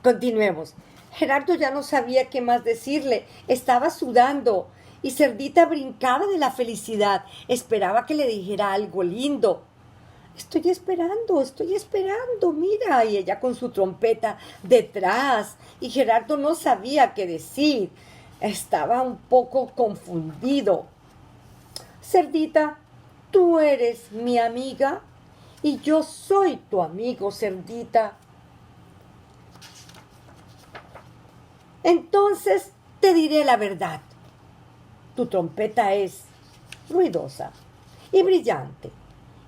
Continuemos. Gerardo ya no sabía qué más decirle. Estaba sudando y Cerdita brincaba de la felicidad. Esperaba que le dijera algo lindo. Estoy esperando, mira. Y ella con su trompeta detrás. Y Gerardo no sabía qué decir. Estaba un poco confundido. Cerdita, tú eres mi amiga y yo soy tu amigo, Cerdita. Entonces te diré la verdad. Tu trompeta es ruidosa y brillante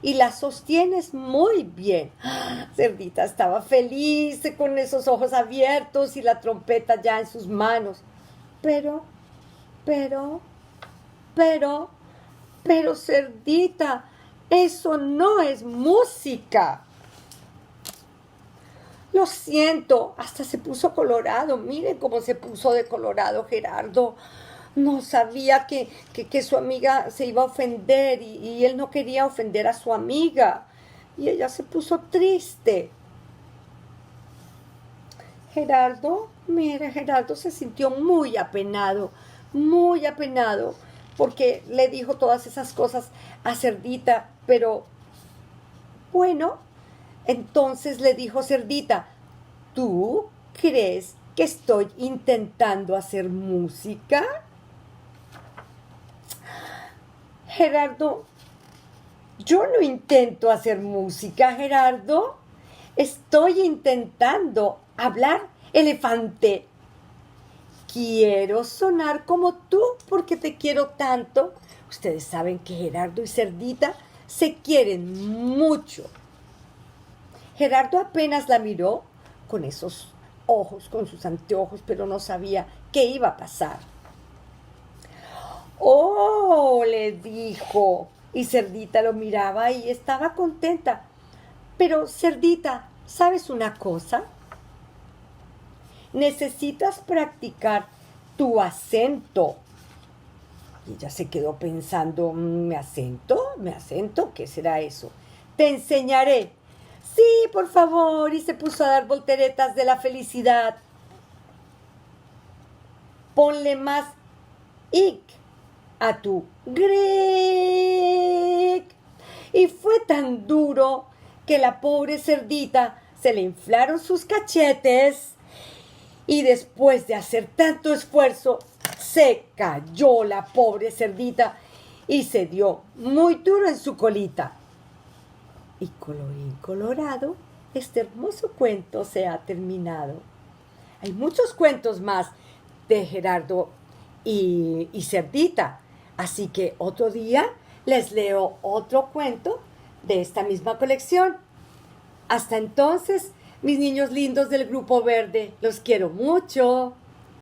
y la sostienes muy bien. Cerdita estaba feliz con esos ojos abiertos y la trompeta ya en sus manos. Pero, pero, pero, Cerdita, eso no es música. Lo siento, hasta se puso colorado. Miren cómo se puso de colorado Gerardo. No sabía que su amiga se iba a ofender y él no quería ofender a su amiga. Y ella se puso triste. Gerardo se sintió muy apenado, porque le dijo todas esas cosas a Cerdita, pero bueno, entonces le dijo Cerdita, ¿tú crees que estoy intentando hacer música? Gerardo, yo no intento hacer música, Gerardo. Estoy intentando hablar elefante. Quiero sonar como tú porque te quiero tanto. Ustedes saben que Gerardo y Cerdita se quieren mucho. Gerardo apenas la miró con esos ojos, con sus anteojos, pero no sabía qué iba a pasar. ¡Oh!, le dijo. Y Cerdita lo miraba y estaba contenta. Pero, Cerdita, ¿sabes una cosa? Necesitas practicar tu acento. Y ella se quedó pensando, ¿mi acento? ¿Mi acento? ¿Qué será eso? Te enseñaré. Sí, por favor. Y se puso a dar volteretas de la felicidad. Ponle más ic a tu gric. Y fue tan duro que la pobre Cerdita se le inflaron sus cachetes y después de hacer tanto esfuerzo se cayó la pobre Cerdita y se dio muy duro en su colita. Y colorín colorado, este hermoso cuento se ha terminado. Hay muchos cuentos más de Gerardo y Cerdita, así que otro día les leo otro cuento de esta misma colección. Hasta entonces, mis niños lindos del Grupo Verde, los quiero mucho.